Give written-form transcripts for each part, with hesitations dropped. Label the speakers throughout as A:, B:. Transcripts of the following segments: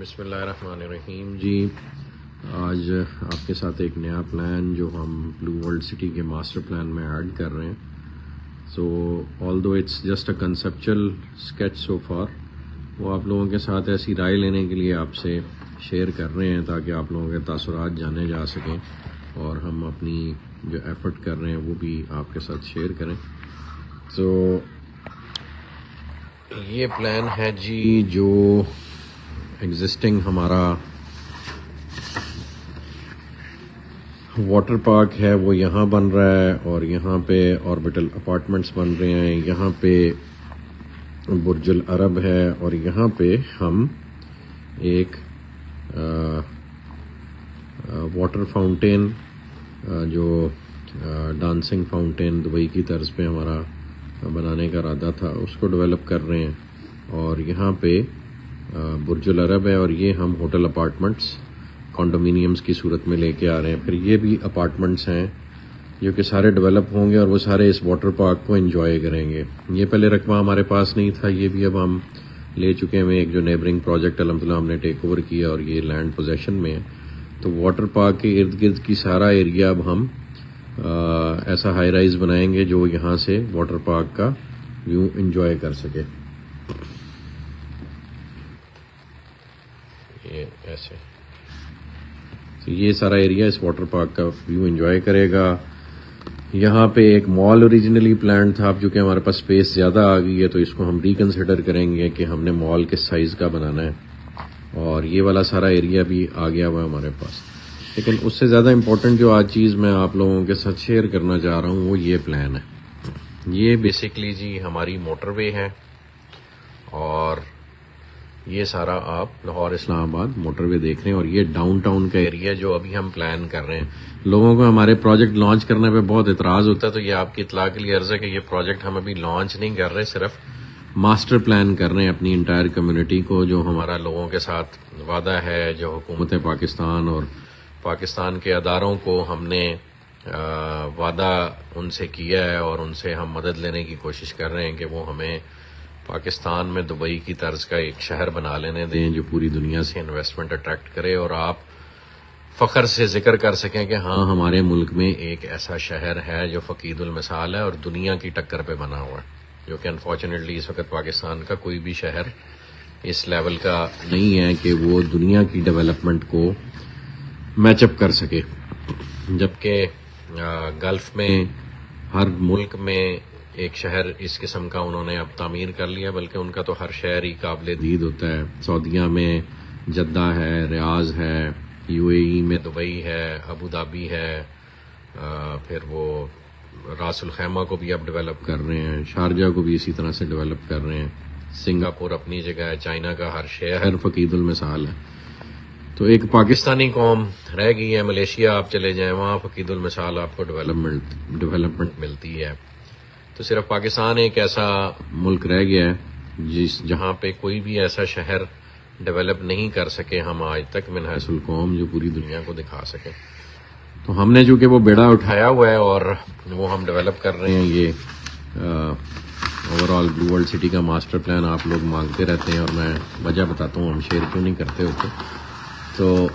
A: بسم اللہ الرحمن الرحیم جی، آج آپ کے ساتھ ایک نیا پلان جو ہم بلو ورلڈ سٹی کے ماسٹر پلان میں ایڈ کر رہے ہیں. So although it's just a conceptual sketch so far, وہ آپ لوگوں کے ساتھ ایسی رائے لینے کے لیے آپ سے شیئر کر رہے ہیں تاکہ آپ لوگوں کے تاثرات جانے جا سکیں اور ہم اپنی جو ایفرٹ کر رہے ہیں وہ بھی آپ کے ساتھ شیئر کریں. سو یہ پلان ہے جی، جو ایگزسٹنگ ہمارا واٹر پارک ہے وہ یہاں بن رہا ہے، اور یہاں پہ آربٹل اپارٹمنٹس بن رہے ہیں، یہاں پہ برج العرب ہے، اور یہاں پہ ہم ایک واٹر فاؤنٹین جو ڈانسنگ فاؤنٹین دبئی کی طرز پہ ہمارا بنانے کا ارادہ تھا اس کو ڈیولپ کر رہے ہیں. اور یہاں پہ برج العرب ہے، اور یہ ہم ہوٹل اپارٹمنٹس کانڈومینیمز کی صورت میں لے کے آ رہے ہیں. پھر یہ بھی اپارٹمنٹس ہیں جو کہ سارے ڈیولپ ہوں گے اور وہ سارے اس واٹر پارک کو انجوائے کریں گے. یہ پہلے رقبہ ہمارے پاس نہیں تھا، یہ بھی اب ہم لے چکے ہیں. ایک جو نیبرنگ پروجیکٹ الحمدللہ ہم نے ٹیک اوور کیا اور یہ لینڈ پوزیشن میں ہے. تو واٹر پارک کے ارد گرد کی سارا ایریا اب ہم ایسا ہائی رائز بنائیں گے جو یہاں سے واٹر پارک کا ویو انجوائے کر سکے. یہ ایسے تو یہ سارا ایریا اس واٹر پارک کا ویو انجوائے کرے گا. یہاں پہ ایک مال اوریجنلی پلان تھا، اب جو کہ ہمارے پاس اسپیس زیادہ آ گئی ہے تو اس کو ہم ریکنسیڈر کریں گے کہ ہم نے مال کس سائز کا بنانا ہے. اور یہ والا سارا ایریا بھی آ گیا ہوا ہے ہمارے پاس. لیکن اس سے زیادہ امپورٹنٹ جو آج چیز میں آپ لوگوں کے ساتھ شیئر کرنا چاہ رہا ہوں وہ یہ پلان ہے. یہ بیسکلی جی ہماری موٹر وے ہے، اور یہ سارا آپ لاہور اسلام آباد موٹر وے دیکھ رہے ہیں. اور یہ ڈاؤن ٹاؤن کا ایریا جو ابھی ہم پلان کر رہے ہیں. لوگوں کو ہمارے پروجیکٹ لانچ کرنے پہ بہت اعتراض ہوتا ہے، تو یہ آپ کی اطلاع کے لیے عرض ہے کہ یہ پروجیکٹ ہم ابھی لانچ نہیں کر رہے، صرف ماسٹر پلان کر رہے ہیں اپنی انٹائر کمیونٹی کو. جو ہمارا لوگوں کے ساتھ وعدہ ہے، جو حکومت پاکستان اور پاکستان کے اداروں کو ہم نے وعدہ ان سے کیا ہے، اور ان سے ہم مدد لینے کی کوشش کر رہے ہیں کہ وہ ہمیں پاکستان میں دبئی کی طرز کا ایک شہر بنا لینے دیں جو پوری دنیا سے انویسٹمنٹ اٹریکٹ کرے، اور آپ فخر سے ذکر کر سکیں کہ ہاں ہمارے ملک میں ایک ایسا شہر ہے جو فقید المثال ہے اور دنیا کی ٹکر پہ بنا ہوا ہے. جو کہ انفارچونیٹلی اس وقت پاکستان کا کوئی بھی شہر اس لیول کا نہیں ہے کہ وہ دنیا کی ڈیولپمنٹ کو میچ اپ کر سکے. جبکہ گلف میں ہر ملک میں ایک شہر اس قسم کا انہوں نے اب تعمیر کر لیا، بلکہ ان کا تو ہر شہر ہی قابل دید ہوتا ہے. سعودیہ میں جدہ ہے، ریاض ہے، یو اے ای میں دبئی ہے، ابو دھابی ہے، پھر وہ راس الخیمہ کو بھی اب ڈیولپ کر رہے ہیں، شارجہ کو بھی اسی طرح سے ڈیولپ کر رہے ہیں، سنگاپور اپنی جگہ ہے، چائنا کا ہر شہر فقید المثال ہے. تو ایک پاکستانی قوم رہ گئی ہے، ملیشیا آپ چلے جائیں وہاں فقید المثال آپ کو ڈیولپمنٹ ملتی ہے. تو صرف پاکستان ایک ایسا ملک رہ گیا ہے جہاں پہ کوئی بھی ایسا شہر ڈیولپ نہیں کر سکے ہم آج تک من حیث القوم، جو پوری دنیا کو دکھا سکے. تو ہم نے چونکہ وہ بیڑا اٹھایا ہوا ہے اور وہ ہم ڈیولپ کر رہے ہیں. یہ overall blue world city کا ماسٹر پلان آپ لوگ مانگتے رہتے ہیں، اور میں وجہ بتاتا ہوں ہم شیئر کیوں نہیں کرتے ہوتے. تو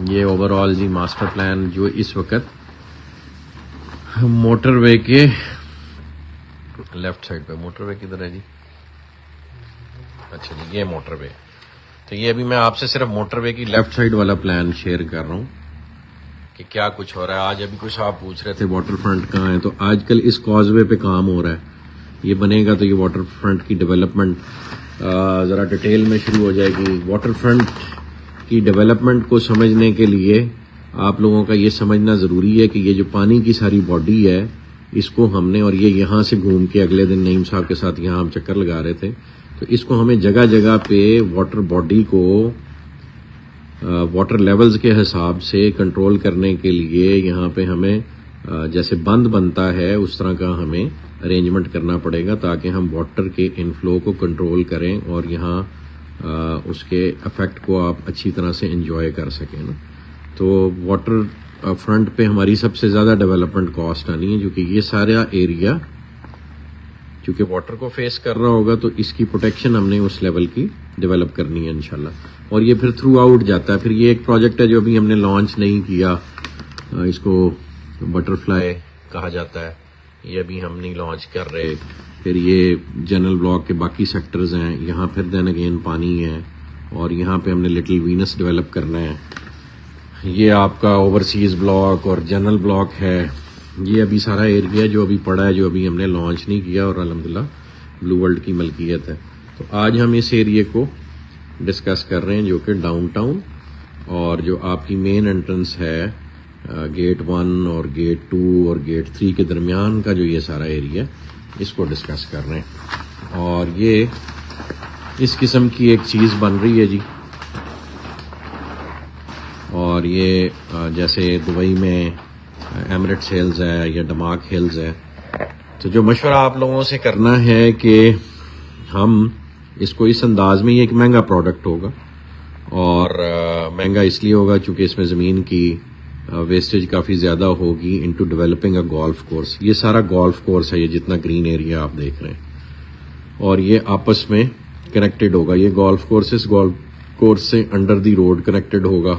A: یہ اوور آل جی ماسٹر پلان جو اس وقت موٹر وے کے لیفٹ سائڈ پہ، موٹر وے کدھر ہے جی؟ اچھا جی، یہ موٹر وے. تو یہ ابھی میں آپ سے صرف موٹر وے کی لیفٹ سائڈ والا پلان شیئر کر رہا ہوں کہ کیا کچھ ہو رہا ہے. آج ابھی کچھ آپ پوچھ رہے تھے واٹر فرنٹ کہاں ہے، تو آج کل اس کاز وے پہ کام ہو رہا ہے. یہ بنے گا تو یہ واٹر فرنٹ کی ڈیولپمنٹ ذرا ڈیٹیل میں شروع ہو جائے گی. واٹر فرنٹ کی ڈیولپمنٹ کو سمجھنے کے لیے آپ لوگوں کا یہ سمجھنا ضروری ہے کہ یہ جو پانی کی ساری باڈی ہے اس کو ہم نے، اور یہ یہاں سے گھوم کے اگلے دن نعیم صاحب کے ساتھ یہاں ہم چکر لگا رہے تھے، تو اس کو ہمیں جگہ جگہ پہ واٹر باڈی کو واٹر لیولز کے حساب سے کنٹرول کرنے کے لیے یہاں پہ ہمیں جیسے بند بنتا ہے اس طرح کا ہمیں ارینجمنٹ کرنا پڑے گا تاکہ ہم واٹر کے انفلو کو کنٹرول کریں اور یہاں اس کے افیکٹ کو آپ اچھی طرح سے انجوائے کر سکیں نا. تو واٹر فرنٹ پہ ہماری سب سے زیادہ ڈیولپمنٹ کاسٹ آنی ہے، جو کہ یہ سارا ایریا چونکہ واٹر کو فیس کر رہا ہوگا تو اس کی پروٹیکشن ہم نے اس لیول کی ڈیولپ کرنی ہے انشاءاللہ. اور یہ پھر تھرو آؤٹ جاتا ہے. پھر یہ ایک پروجیکٹ ہے جو ابھی ہم نے لانچ نہیں کیا, اس کو بٹر فلائی کہا جاتا ہے, یہ ابھی ہم نہیں لانچ کر رہے. پھر یہ جنرل بلاک کے باقی سیکٹرز ہیں, یہاں پھر دین اگین پانی ہے, اور یہاں پہ ہم نے لٹل وینس ڈیولپ کرنا ہے. یہ آپ کا اوورسیز بلاک اور جنرل بلاک ہے. یہ ابھی سارا ایریا جو ابھی پڑا ہے, جو ابھی ہم نے لانچ نہیں کیا, اور الحمدللہ بلو ورلڈ کی ملکیت ہے. تو آج ہم اس ایریے کو ڈسکس کر رہے ہیں جو کہ ڈاؤن ٹاؤن اور جو آپ کی مین انٹرنس ہے گیٹ 1 اور گیٹ 2 اور گیٹ 3 کے درمیان کا جو یہ سارا ایریا اس کو ڈسکس کر رہے ہیں. اور یہ اس قسم کی ایک چیز بن رہی ہے جی. اور یہ جیسے دبئی میں ایمریٹس ہلز ہے یا ڈماک ہلز ہے, تو جو مشورہ آپ لوگوں سے کرنا ہے کہ ہم اس کو اس انداز میں, یہ ایک مہنگا پروڈکٹ ہوگا, اور مہنگا اس لیے ہوگا چونکہ اس میں زمین کی ویسٹیج کافی زیادہ ہوگی into developing a golf course. یہ سارا گولف کورس ہے, یہ جتنا گرین ایریا آپ دیکھ رہے ہیں, اور یہ آپس میں کنیکٹڈ ہوگا. یہ گولف کورس اس گولف کورس سے انڈر دی روڈ کنیکٹڈ ہوگا,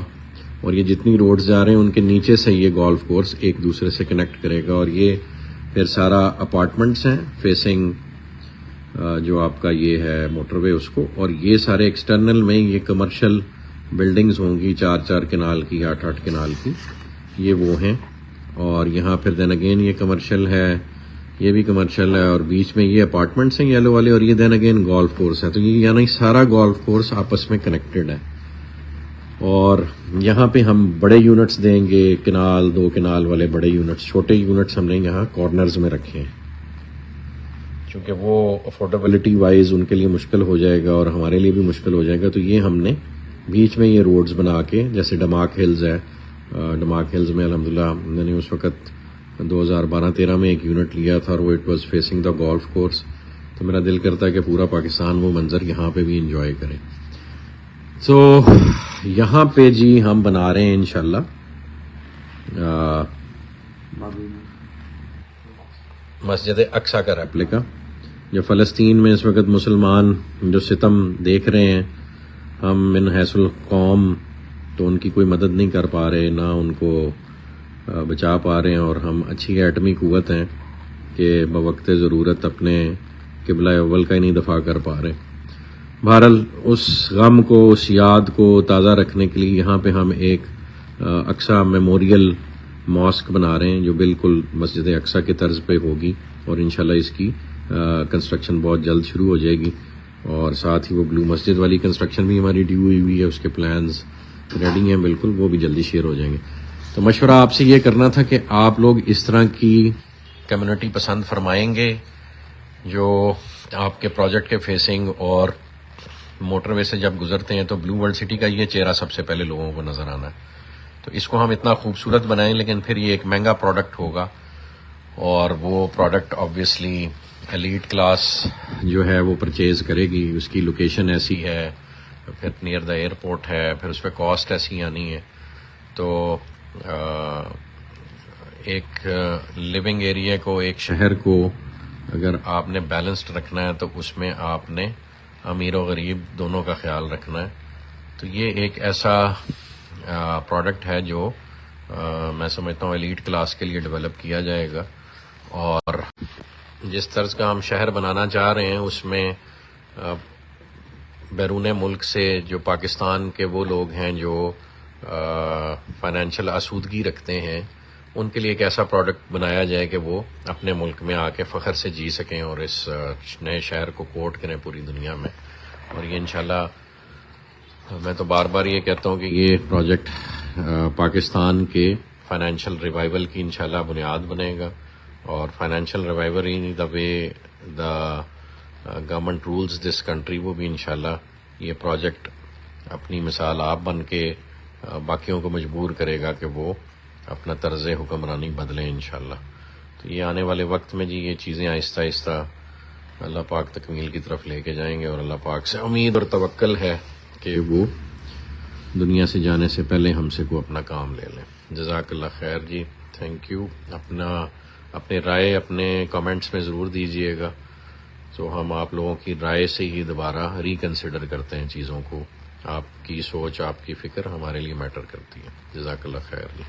A: اور یہ جتنی روڈز جا رہے ہیں ان کے نیچے سے یہ گولف کورس ایک دوسرے سے کنیکٹ کرے گا. اور یہ پھر سارا اپارٹمنٹس ہیں فیسنگ جو آپ کا یہ ہے موٹر وے اس کو, اور یہ سارے ایکسٹرنل میں یہ کمرشل بلڈنگز ہوں گی 4 کنال کی 8 کنال کی, یہ وہ ہیں. اور یہاں پھر دین اگین یہ کمرشل ہے, یہ بھی کمرشل ہے, اور بیچ میں یہ اپارٹمنٹس ہیں یلو والے, اور یہ دین اگین گولف کورس ہے. تو یہ یعنی سارا گولف کورس آپس میں کنیکٹڈ ہے. اور یہاں پہ ہم بڑے یونٹس دیں گے, کنال 2 کنال والے بڑے یونٹس. چھوٹے یونٹس ہم نے یہاں کارنرز میں رکھے ہیں چونکہ وہ افورڈیبلٹی وائز ان کے لیے مشکل ہو جائے گا اور ہمارے لیے بھی مشکل ہو جائے گا. تو یہ ہم نے بیچ میں یہ روڈز بنا کے, جیسے ڈماک ہلز ہے, ڈماک ہلز میں الحمدللہ میں نے اس وقت 2012-13 میں ایک یونٹ لیا تھا, اور وہ it was facing the golf course. تو میرا دل کرتا ہے کہ پورا پاکستان وہ منظر یہاں پہ بھی انجوائے کرے. تو یہاں پہ جی ہم بنا رہے ہیں انشاءاللہ مسجد اقصی کا ریپلیکا. جو فلسطین میں اس وقت مسلمان جو ستم دیکھ رہے ہیں, ہم من حیث القوم تو ان کی کوئی مدد نہیں کر پا رہے, نہ ان کو بچا پا رہے ہیں, اور ہم اچھی ایٹمی قوت ہیں کہ بوقت ضرورت اپنے قبلہ اول کا ہی نہیں دفاع کر پا رہے. بہرحال اس غم کو, اس یاد کو تازہ رکھنے کے لیے یہاں پہ ہم ایک اقصی میموریل ماسک بنا رہے ہیں جو بالکل مسجد اقصی کے طرز پہ ہوگی, اور انشاءاللہ اس کی کنسٹرکشن بہت جلد شروع ہو جائے گی. اور ساتھ ہی وہ بلو مسجد والی کنسٹرکشن بھی ہماری ڈیو ہوئی ہے, اس کے پلانز ریڈی ہیں بالکل, وہ بھی جلدی شیئر ہو جائیں گے. تو مشورہ آپ سے یہ کرنا تھا کہ آپ لوگ اس طرح کی کمیونٹی پسند فرمائیں گے جو آپ کے پروجیکٹ کے فیسنگ اور موٹر وے سے جب گزرتے ہیں تو بلو ورلڈ سٹی کا یہ چہرہ سب سے پہلے لوگوں کو نظر آنا ہے. تو اس کو ہم اتنا خوبصورت بنائیں, لیکن پھر یہ ایک مہنگا پروڈکٹ ہوگا, اور وہ پروڈکٹ آبویسلی ایلیٹ کلاس جو ہے وہ پرچیز کرے گی. اس کی لوکیشن ایسی ہے, پھر نیئر دا ایئرپورٹ ہے, پھر اس پہ کاسٹ ایسی آنی ہے. تو ایک لیونگ ایریا کو, ایک شہر کو اگر آپ نے بیلنسڈ رکھنا ہے تو اس میں آپ نے امیر و غریب دونوں کا خیال رکھنا ہے. تو یہ ایک ایسا پروڈکٹ ہے جو میں سمجھتا ہوں ایلیٹ کلاس کے لیے ڈیولپ کیا جائے گا. اور جس طرز کا ہم شہر بنانا چاہ رہے ہیں اس میں بیرون ملک سے جو پاکستان کے وہ لوگ ہیں جو فائنینشیل آسودگی رکھتے ہیں, ان کے لیے ایک ایسا پروڈکٹ بنایا جائے کہ وہ اپنے ملک میں آ کے فخر سے جی سکیں اور اس نئے شہر کو کوٹ کریں پوری دنیا میں. اور یہ انشاءاللہ میں تو بار بار یہ کہتا ہوں کہ یہ پروجیکٹ پاکستان کے فائنینشیل ریوائول کی انشاءاللہ بنیاد بنے گا. اور financial revival in the way the government rules this country, وہ بھی انشاءاللہ یہ پروجیکٹ اپنی مثال آپ بن کے باقیوں کو مجبور کرے گا کہ وہ اپنا طرز حکمرانی بدلیں انشاءاللہ. تو یہ آنے والے وقت میں جی یہ چیزیں آہستہ آہستہ اللہ پاک تکمیل کی طرف لے کے جائیں گے, اور اللہ پاک سے امید اور توکل ہے کہ وہ دنیا سے جانے سے پہلے ہم سے کو اپنا کام لے لیں. جزاک اللہ خیر جی, تھینک یو. اپنے رائے اپنے کامنٹس میں ضرور دیجیے گا, تو ہم آپ لوگوں کی رائے سے ہی دوبارہ ریکنسیڈر کرتے ہیں چیزوں کو. آپ کی سوچ، آپ کی فکر ہمارے لیے میٹر کرتی ہے. جزاک اللہ خیر.